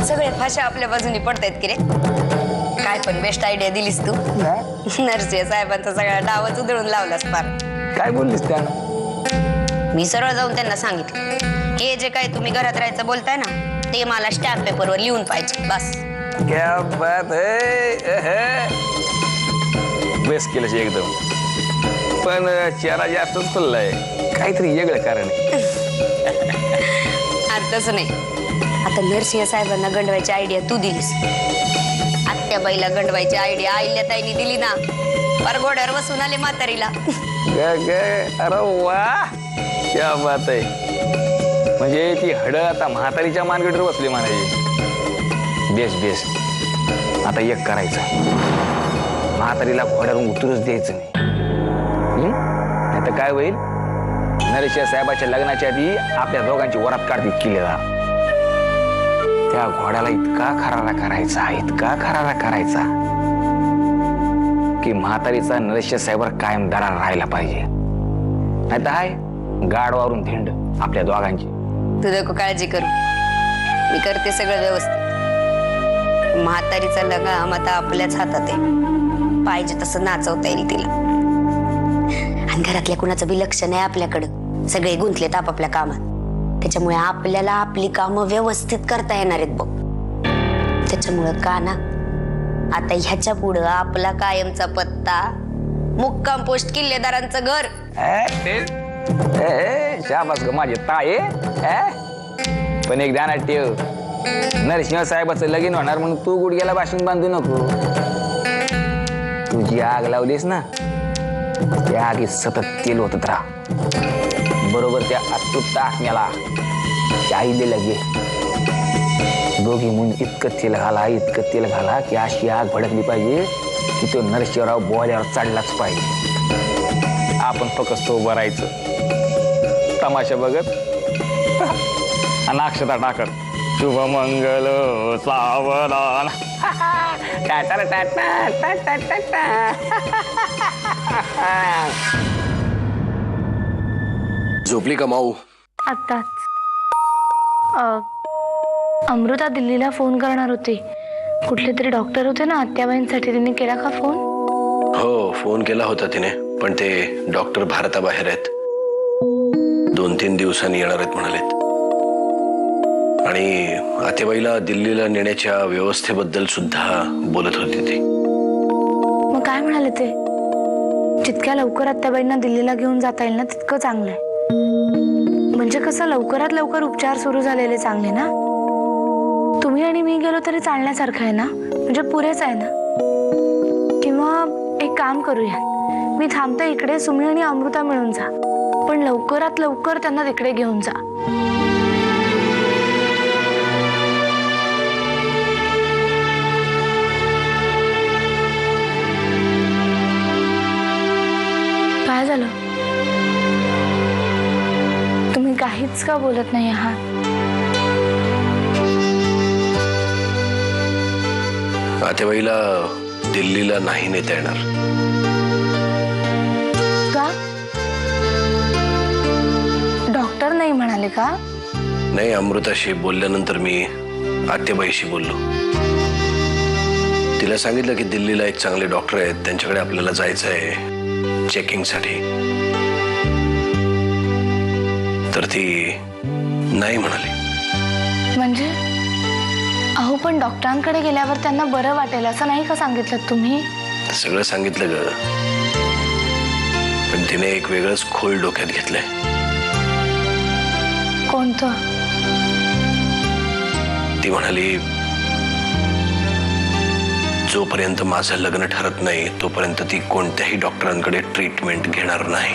सगळे फाशा आपल्या बाजूनी पडतायत की रे. काय पण बेस्ट आयडिया दिलीस तू. नरसिंह साहेबांचा सगळा डावच उधळून लावलास पार. काय बोललीस त्यानं? मी सरळ जाऊन त्यांना सांगितलं, हे जे काय तुम्ही घरात राहायचं बोलताय ना, ते मला स्टॅम्प पेपरवर लिहून पाहिजे बस. क्या बात है. बेस केलं एकदम. पण चेहरा जास्तच खुल्लाय. काहीतरी वेगळं कारण आहे. तसं नाही. आता नरसिंह साहेबांना गंडवायची आयडिया तू दिलीस. आत्याबाईला गंडवायची आयडिया आईल्याताईनी दिली ना. पर घोड्यावर बसून आले म्हातारीला. अरे वा, क्या बात आहे. म्हणजे ती हड आता म्हातारीच्या मानगडीवर बसली म्हणायची. Base base. आता एक करायचं, म्हातारीला घोड्यावरून उतरूच द्यायचं नाही. आता काय होईल, नरसिंह साहेबाच्या लग्नाच्या आधी आपल्या दोघांची वरात काढती किल्लेला. त्या घोड्याला इतका खरारा करायचा की म्हातारीचा नरसिंह साहेबावर कायम दरार राहायला पाहिजे. नाही तर हाय गाडवावरून धिंड आपल्या दोघांची. तू नको काळजी करू, मी करते सगळं व्यवस्थित. म्हातारीचा लगाम आता आपल्याच हातात आहे. पाहिजे तसं नाचवता येईल तिला. आणि घरातल्या कुणाचं बी लक्ष नाही आपल्याकडं. सगळे गुंतलेत आपापल्या कामात. त्याच्यामुळे आपल्याला आपली कामं व्यवस्थित करता येणार आहेत बघ. त्याच्यामुळं का ना, आता ह्याच्या पुढं आपला कायमचा पत्ता मुक्काम पोस्ट किल्लेदारांचं घर. शाबास ग माझे ताये. पण एक ध्यानात ठेव, नरसिंह साहेबाचं लगीन होणार म्हणून तू गुडघ्याला बाशिंग बांधू नको. तुझी आग लावलीस ना, त्या आगीत सतत तेल होत राहा. बरोबर त्या अतृप्त आत्म्याला आई लगे दोघी म्हणून इतकं तेल घाला की अशी आग भडकली पाहिजे की तो नरसिंहराव बोल्यावर चढलाच पाहिजे. आपण फक्त उभं राहायचं, तमाशा बघत आणि अक्षता टाकत. शुभमंगल सावधान. झोपली का माऊ? आत्ताच. अमृता दिल्लीला फोन करणार होती. कुठले तरी डॉक्टर होते ना आत्याबाईंसाठी, तिने केला का फोन? हो, फोन केला होता तिने, पण ते डॉक्टर भारताबाहेर आहेत. 2-3 दिवसांनी येणार आहेत म्हणालेत. आणि आत्याबाईला दिल्लीला नेण्याच्या व्यवस्थेबद्दल सुद्धा बोलत होती ती. मग काय म्हणाले ते? जितक्या लवकर आत्याबाईंना दिल्लीला घेऊन जाता येईल ना तितकं चांगलं आहे. म्हणजे कसं लवकरात लवकर उपचार सुरू झालेले चांगले ना. तुम्ही आणि मी गेलो तरी चालण्यासारखं आहे ना, म्हणजे पुरेच आहे ना. किंवा एक काम करूया, मी थांबते इकडे, सुमी आणि अमृता मिळून जा, पण लवकरात लवकर त्यांना तिकडे घेऊन जा. काय झालं? तुम्ही काहीच का बोलत नाही आहात? आत्याबाईला दिल्लीला नाही नेता येणार. का? डॉक्टर नाही म्हणाले का? नाही, अमृताशी बोलल्यानंतर मी आत्याबाईशी बोललो. तिला सांगितलं की दिल्लीला एक चांगले डॉक्टर आहेत, त्यांच्याकडे आपल्याला जायचं आहे चेकिंगसाठी. तर ती नाही म्हणाली. म्हणजे अहो, पण डॉक्टरांकडे गेल्यावर त्यांना बरं वाटेल असं नाही का सांगितलं तुम्ही? सगळं सांगितलं ग, पण तिने एक वेगळंच खोल डोक्यात घेतलंय. कोणतं? ती म्हणाली, जोपर्यंत माझं लग्न ठरत नाही तोपर्यंत ती कोणत्याही डॉक्टरांकडे ट्रीटमेंट घेणार नाही.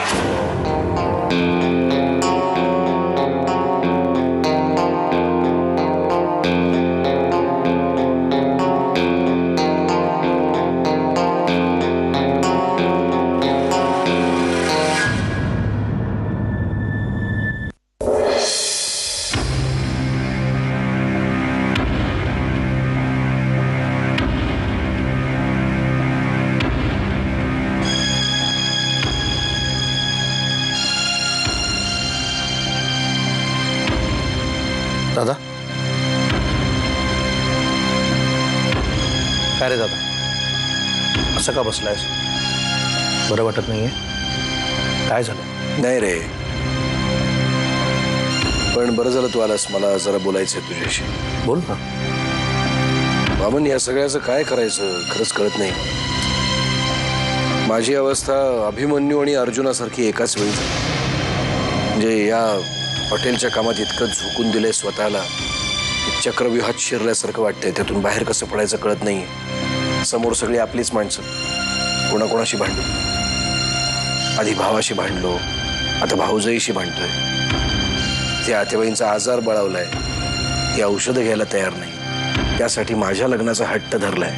दादा, काय रे दादा, असं का बसलायस? बरं वाटत नाहीये? काय झालं? नाही रे, पण बरं झालं तू आलास. मला जरा बोलायचंय तुझ्याशी. बोल ना. वामन, या सगळ्याचं काय करायचं खरंच कळत नाही. माझी अवस्था अभिमन्यू आणि अर्जुनासारखी एकाच वेळी झाली. म्हणजे या हॉटेलच्या कामात इतकं झोकून दिलंय स्वतःला, चक्रव्यूहात शिरल्यासारखं वाटतंय. त्यातून बाहेर कसं पडायचं कळत नाही. समोर सगळी आपलीच माणसं, कोणाकोणाशी भांडलो. आधी भावाशी भांडलो, आता भाऊजाईशी भांडतोय. त्या आतेबाईंचा आजार बळावलाय, ती औषधं घ्यायला तयार नाही. त्यासाठी माझ्या लग्नाचा हट्ट धरलाय.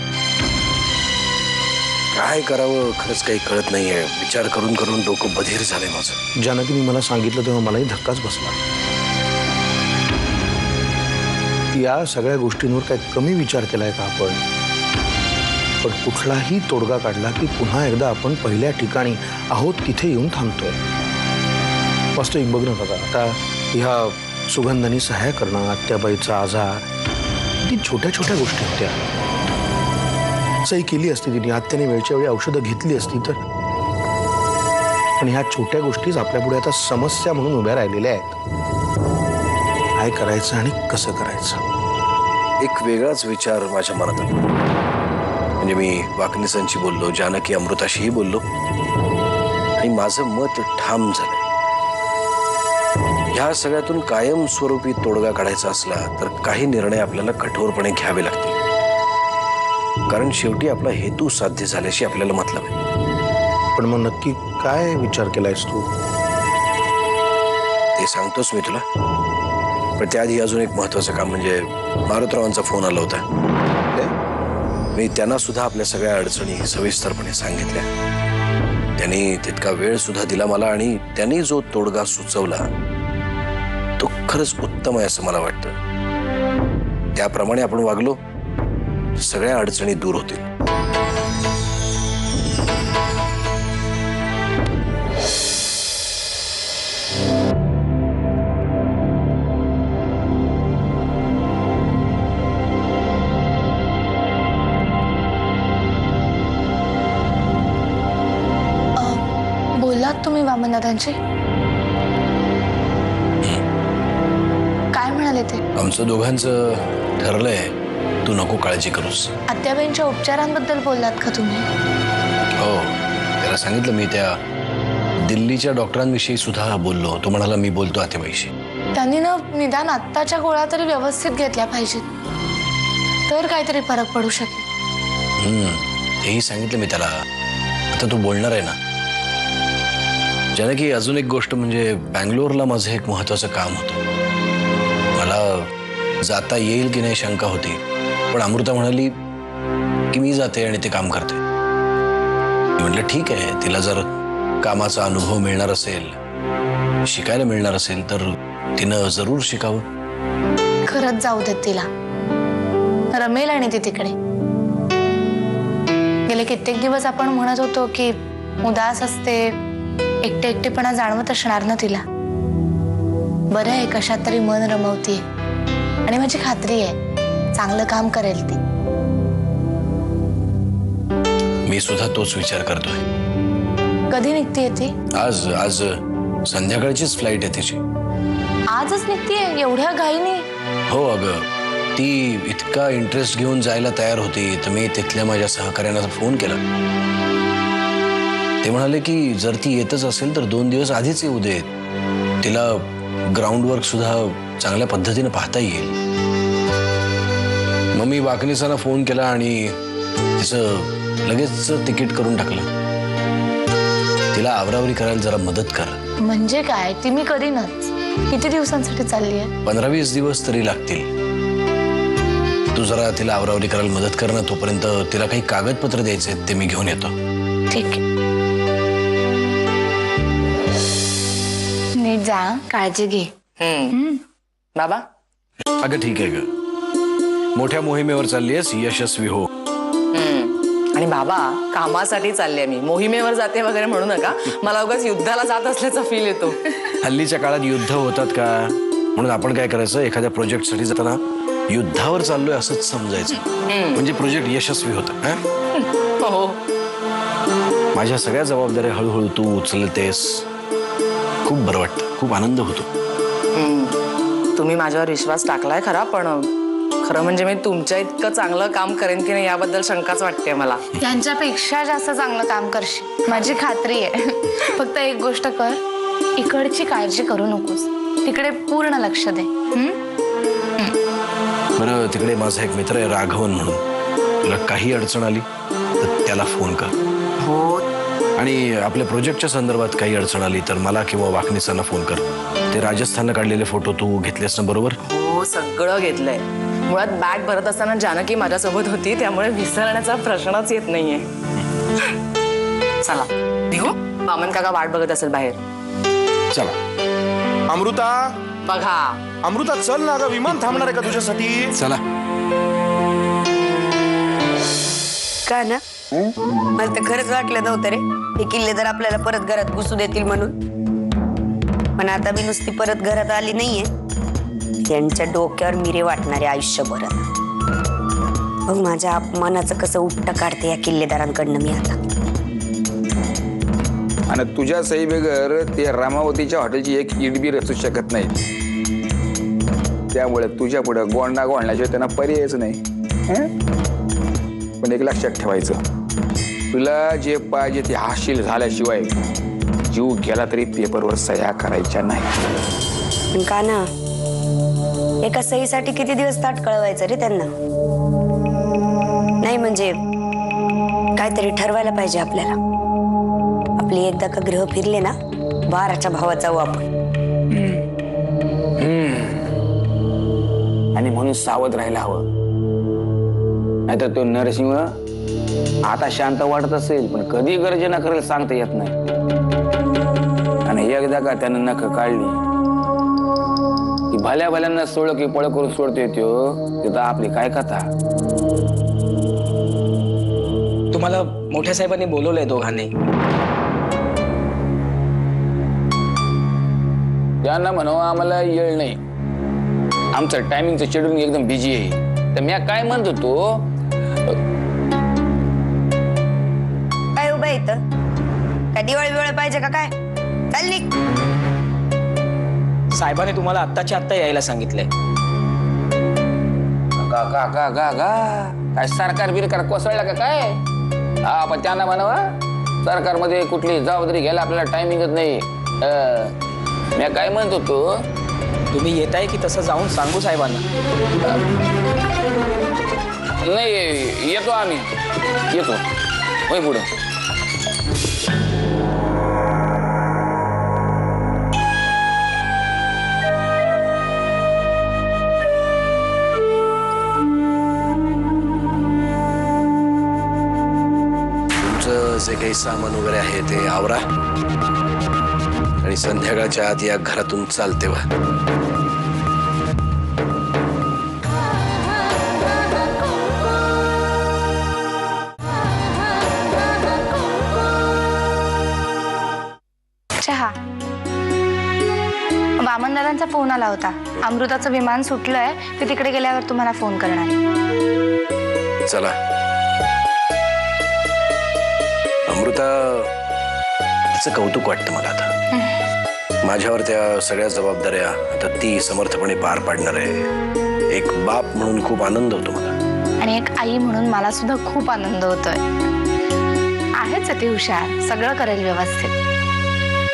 काय करावं खरंच काही कळत नाहीये. विचार करून करून डोकं बधीर झालंय माझं. जानकीने मला सांगितलं तेव्हा मलाही धक्काच बसला. या सगळ्या गोष्टींवर काय कमी विचार केलाय का आपण? पण कुठलाही तोडगा काढला की पुन्हा एकदा आपण पहिल्या ठिकाणी आहोत तिथे येऊन थांबतोय. वास्तविक बघ ना बघा, आता ह्या सुगंधानी सहाय्य करणं, आत्याबाईचा आजार, ती छोट्या छोट्या गोष्टी होत्या. सही केली असती तिने, आत्याने वेळच्या वेळी औषधं घेतली असती तर. पण ह्या छोट्या गोष्टीच आपल्या पुढे आता समस्या म्हणून उभ्या राहिलेल्या आहेत. काय करायचं आणि कसं करायचं? एक वेगळाच विचार माझ्या मनात आला. म्हणजे मी वाकणीसांशी बोललो, जानकी अमृताशीही बोललो आणि माझं मत ठाम झालंय. ह्या सगळ्यातून कायमस्वरूपी तोडगा काढायचा असला तर काही निर्णय आपल्याला कठोरपणे घ्यावे लागतील. कारण शेवटी आपला हेतू साध्य झाल्याशी आपल्याला मतलब आहे. पण मग नक्की काय विचार केलायस तू? ते सांगतोच मी तुला. पण त्याआधी अजून एक महत्वाचं काम, म्हणजे मारुतरावांचा फोन आला होता. मी त्यांना सुद्धा आपल्या सगळ्या अडचणी सविस्तरपणे सांगितल्या. त्यांनी तितका वेळ सुद्धा दिला मला आणि त्यांनी जो तोडगा सुचवला तो खरंच उत्तम आहे असं मला वाटतं. त्याप्रमाणे आपण वागलो, सगळ्या अडचणी दूर होतील. बोललात तुम्ही वामनदादांशी? काय म्हणाले ते? आमचं दोघांचं ठरलंय, तू नको काळजी करूस. आत्याबाईंच्या उपचारांबद्दल बोललात का तुम्ही? हो, त्याला सांगितलं मी. त्या दिल्लीच्या डॉक्टरांविषयी सुद्धा बोललो. तो म्हणाला मी बोलतो आतेबाईशी. त्यांनी ना निदान आत्ताच्या गोळ्या तरी व्यवस्थित घेतल्या पाहिजेत, तर काहीतरी फरक पडू शकेल. तेही सांगितलं मी त्याला. आता तू बोलणार आहे ना. जानकी, अजून एक गोष्ट म्हणजे बँगलोरला माझं एक महत्वाचं काम होतं. मला जाता येईल की नाही शंका होती, पण अमृता म्हणाली की मी जाते आणि ते काम करते. मी म्हटलं ठीक आहे, तिला जर कामाचा अनुभव मिळणार असेल, शिकायला मिळणार असेल तर तिनं जरूर शिकावं. खरंच जाऊ देत तिला, रमेल आणि ती तिकडे. गेले कित्येक दिवस आपण म्हणत होतो की उदास असते, एकटे एकटेपणा जाणवत असणार ना तिला. बरं आहे, कशात तरी मन रमवतीये आणि माझी खात्री आहे चांगलं काम करेल ती. मी सुद्धा तोच विचार करतोय. कधी निघतीये ती? आज आज संध्याकाळचीच फ्लाईट आहे तिची. आजच निघतीये एवढ्या घाईने? हो अगं, ती इतका इंटरेस्ट घेऊन जायला तयार होती तर मी तिथल्या माझ्या सहकार्यांना फोन केला. ते म्हणाले की जर ती येतच असेल तर 2 दिवस आधीच येऊ देत, तिला ग्राउंड वर्क सुद्धा चांगल्या पद्धतीने पाहता येईल. मग मी वाकणीसांना फोन केला आणि तिचं लगेच तिकीट करून टाकलं. तिला आवरावरी करायला जरा मदत कर. म्हणजे काय? ती मी करीनच. किती दिवसांसाठी चालली आहे? 15-20 दिवस तरी लागतील. तू जरा तिला आवरावरी करायला मदत कर ना. तोपर्यंत तिला काही कागदपत्र द्यायचे ते मी घेऊन येतो. ठीक आहे. नीट जा, काळजी घे. बाबा, अगं ठीक आहे ग, मोठ्या मोहिमेवर चालली आहेस, यशस्वी हो. आणि बाबा कामासाठी चालले मी, मोहिमेवर जाते वगैरे म्हणू नका. मला उगाच युद्धाला जात असल्याचा फील येतो. हल्लीच्या काळात युद्ध होतात का? म्हणून आपण काय करायचं, एखाद्या प्रोजेक्टसाठी जाताना युद्धावर चाललोय असंच समजायचं, म्हणजे प्रोजेक्ट यशस्वी होतं. हो. माझ्या सगळ्या जबाबदाऱ्या हळूहळू तू उचलतेस. खूप बरं वाटतं, खूप आनंद होतो. तुम्ही माझ्यावर विश्वास टाकलाय खरा, पण खरं म्हणजे मी तुमच्या इतकं चांगलं काम करेन की नाही याबद्दल शंकाच वाटते मला. त्यांच्यापेक्षा जास्त चांगलं काम करशील माझी खात्री आहे. फक्त एक गोष्ट कर, इकडची काळजी करू नकोस, तिकडे पूर्ण लक्ष दे. बरं, तिकडे माझा एक मित्र आहे राघवन म्हणून, तुला काही अडचण आली तर त्याला फोन कर. हो. आणि आपल्या प्रोजेक्टच्या संदर्भात काही अडचण आली तर मला किंवा वाकणीसांना फोन कर. ते राजस्थानला काढलेले फोटो तू घेतलेस ना, बरोबर? हो, सगळं घेतलंय. मुळात बॅग भरत असताना जानकी माझ्यासोबत होती, त्यामुळे विसरण्याचा प्रश्नच येत नाहीये. चला निघू, वामन काका वाट बघत असेल बाहेर. चला. अमृता, बघा. अमृता चल ना, अगं विमान थांबणार आहे का तुझ्यासाठी? चला. का ना, मला तर खरंच वाटलं नव्हतं रे हे किल्लेदार आपल्याला परत घरात घुसू देतील म्हणून. पण आता मी नुसती परत घरात आली नाहीये, त्यांच्या डोक्यावर मिरे वाटणारे आयुष्यभर. मग माझ्या अपमानाचं कसं उट्ट काढते या किल्लेदारांकडनं मी आता. आणि तुझ्या सही बेगर ते रामावतीच्या हॉटेलची एक ईट बी रचू शकत नाही. त्यामुळे तुझ्या पुढे गोंडा गोंडल्याशिवाय त्यांना पर्यायच नाही. पण एक लक्षात ठेवायचं, तुला जे पाहिजे ते हासिल झाल्याशिवाय जीव गेला तरी पेपरवर सह्या करायच्या नाही. पण का ना, एका सहीसाठी किती दिवस ताट कळवायचं रे त्यांना? नाही म्हणजे काहीतरी ठरवायला पाहिजे आपल्याला. आपली एकदा का ग्रह फिरले ना, 12च्या भावात जाऊ आपण. आणि म्हणून सावध राहायला हवं. नाहीतर तो नरसिंह आता शांत वाटत असेल, पण कधी गर्जना करेल सांगता येत नाही. आणि एकदा का त्यानं नख काढली की भल्या भल्यांना सोड की पळ करून सोडतोय तो, तिथं आपली काय कथा. तुम्हाला मोठ्या साहेबांनी बोलवलंय दोघांनी. त्यांना म्हणावं आम्हाला येळ नाही, आमचं टायमिंगचं शेड्यूल एकदम बिझी आहे. तर मी काय म्हणतो तो, काय उभा इथं? काय दिवाळी वेळ पाहिजे का काय? चालली साहेबांनी तुम्हाला आत्ताच्या आत्ता यायला सांगितलंय. गा गा गा गा गा काय सरकार बिरकार कोसळला का काय? हा, पण त्यांना म्हणावा सरकारमध्ये कुठली जबाबदारी घ्यायला आपल्याला टायमिंगच नाही. मी काय म्हणतो तो, तुम्ही येताय की तसं जाऊन सांगू साहेबांना? नाही येतो आम्ही, येतो होय पुढं. तुमचं जे काही सामान वगैरे आहे ते आवरा आणि संध्याकाळच्या आत या घरातून चालते वा. चहा. वामनदादांचा फोन आला होता, अमृताचं विमान सुटलंय, ते तिकडे गेल्यावर तुम्हाला फोन करणार. चला. अमृता, तिचं कौतुक वाटतं मला आता. माझ्यावर त्या सगळ्या जबाबदाऱ्या आता ती समर्थपणे पार पाडणार आहे. एक बाप म्हणून खूप आनंद होतो मला. आणि एक आई म्हणून मला सुद्धा खूप आनंद होतोय. आहेच ती हुशार, सगळं करेल व्यवस्थित.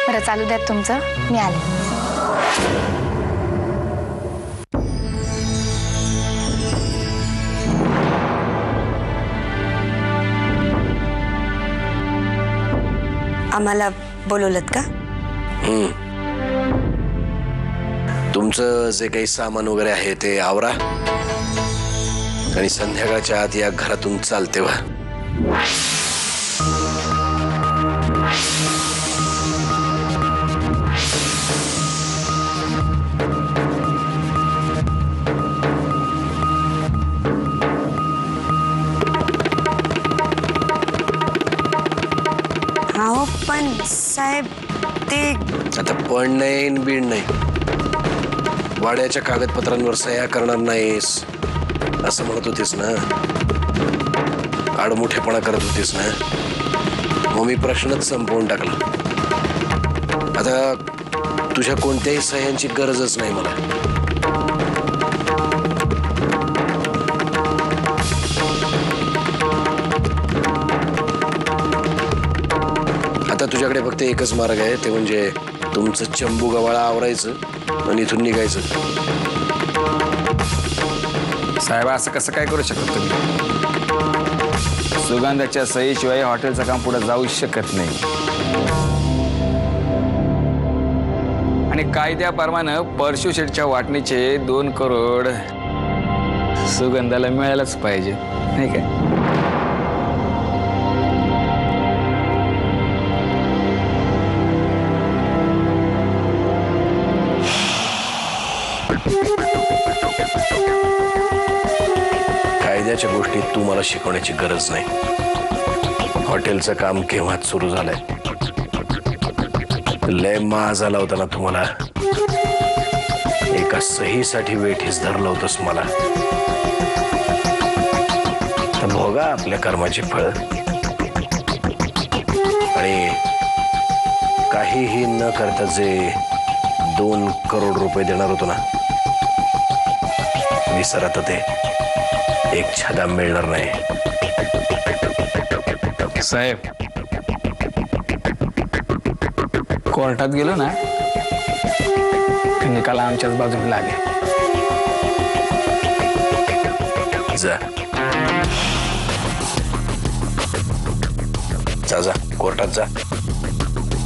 बरं चालू द्यात तुमचं, मी आले. आम्हाला बोलवलत का? तुमचं जे काही सामान वगैरे आहे ते आवरा आणि संध्याकाळच्या आत या घरातून चालते वा. हो पण साहेब ते आता पण नाही बीड नाही. वाड्याच्या कागदपत्रांवर सह्या करणार नाहीस, असं म्हणत होतीस ना, आडमुठेपणा करत होतीस ना, मग मी प्रश्नच संपवून टाकला. आता तुझ्या कोणत्याही सह्यांची गरजच नाही मला. आता तुझ्याकडे फक्त एकच मार्ग आहे, ते म्हणजे तुमचं चंबू गव्हाळा आवरायचं आणि इथून निघायचं. साहेब असं कसं काय करू शकत तुम्ही? सुगंधाच्या सहीशिवाय हॉटेलचं काम पुढे जाऊ शकत नाही. आणि कायद्याप्रमाणे परशु शेठच्या वाटणीचे 2 करोड सुगंधाला मिळायलाच पाहिजे, नाही काय? कायद्याच्या गोष्टी तू मला शिकवण्याची गरज नाही. हॉटेलचं काम केव्हाच सुरू झालंय. लय माज आला होता ना तुम्हाला. एका सहीसाठी वेठीस धरलं होतंस मला. तर भोगा आपल्या कर्माची फळ. आणि काहीही न करता जे 2 करोड रुपये देणार होतो ना, विसरत ते एक छादा मिळणार नाही. साहेब कोर्टात गेलो ना, निकाल आमच्याच बाजूने लागेल. जा जा जा कोर्टात जा.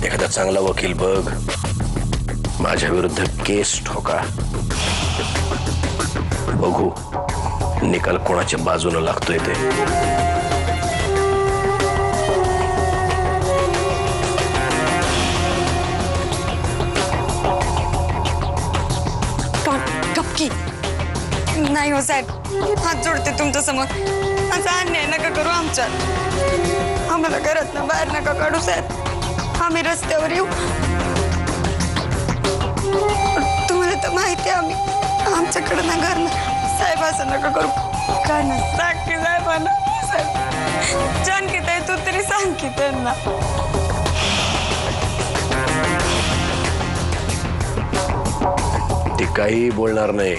एखादा चांगला वकील बघ, माझ्या विरुद्ध केस ठोका. बघू निकाल कोणाच्या बाजूने लागतोय ते. गपकी नाही हो साहेब, हात जोडते तुमच्या समोर. असा अन्याय नका करू आमच्यात. आम्हाला घरात ना बाहेर नका काढू साहेब. आम्ही रस्त्यावर येऊ. तुम्हाला तर माहिती आहे आमच्याकडं ना घर ना. साहेब असं नका करू. काय ना सांग की साहेबांना. साहेब जानकी ताई तू तरी सांग की त्यांना. ती काही बोलणार नाही.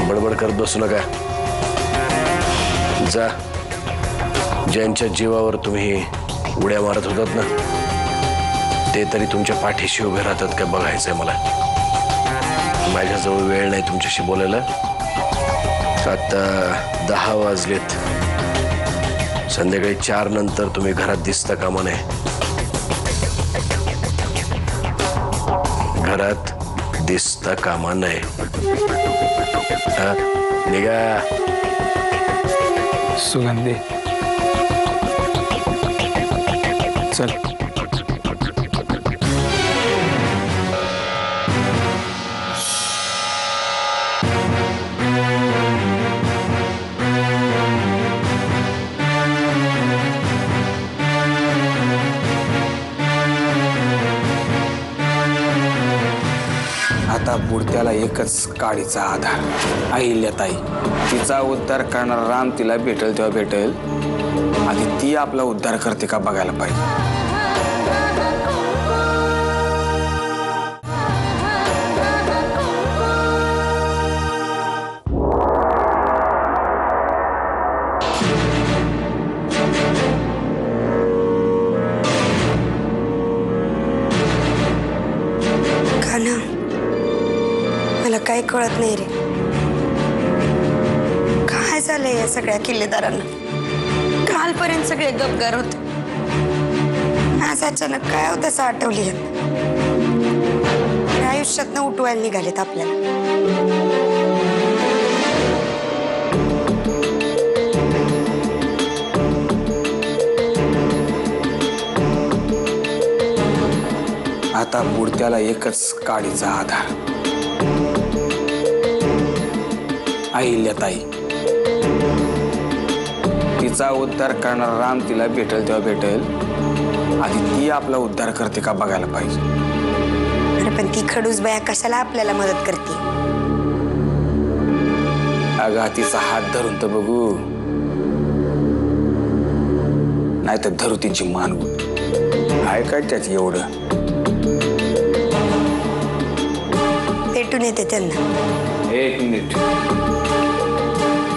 बडबड करत बसू नका. जा. ज्यांच्या जीवावर तुम्ही उड्या मारत होतात ना, ते तरी तुमच्या पाठीशी उभे राहतात का बघायचंय मला. माझ्याजवळ वेळ नाही तुमच्याशी बोलायला. आता 10 वाजलेत. संध्याकाळी 4 नंतर तुम्ही घरात दिसता कामा नये. घरात दिसता कामा नये. निघा. सुगंधी चल. आता बुडत्याला एकच काडीचा आधार, अहिल्याताई. तिचा उद्धार करणारा राम तिला भेटेल तेव्हा भेटेल. आधी ती आपला उद्धार करते का बघायला पाहिजे. मला काही कळत नाही रे. काय झालंय या सगळ्या किल्लेदारांना. कालपर्यंत सगळे गपगार होते. आज अचानक काय होतं असं आठवली. आयुष्यातनं उठवायला निघालेत आपल्याला. आता बुडत्याला एकच काडीचा आधार, अहिल्याताई. तिचा उद्धार करणारा राम तिला भेटेल तेव्हा भेटेल. आधी ती आपला उद्धार करते का बघायला पाहिजे. अरे पण ती खडूस बाया कशाला आपल्याला मदत करते. अगा तिचा हात धरून तर बघू, नाही तर धरू तिची मान. आहे काय त्यात एवढं? भेटून येते त्यांना. एक मिनिट,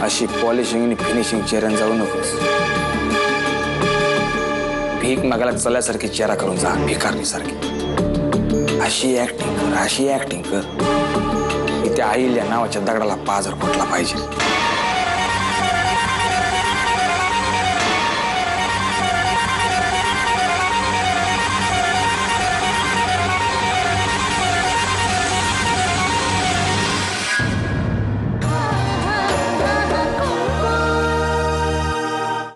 अशी पॉलिशिंग आणि फिनिशिंग चेहऱ्यान जाऊ नकोस. भीक मागायला चल्यासारखी चेहरा करून जा, भिकारणी सारखी. अशी ऍक्टिंग कर, अशी ऍक्टिंग कर की त्या आईल्या नावाच्या दगडाला पाजर फुटला पाहिजे.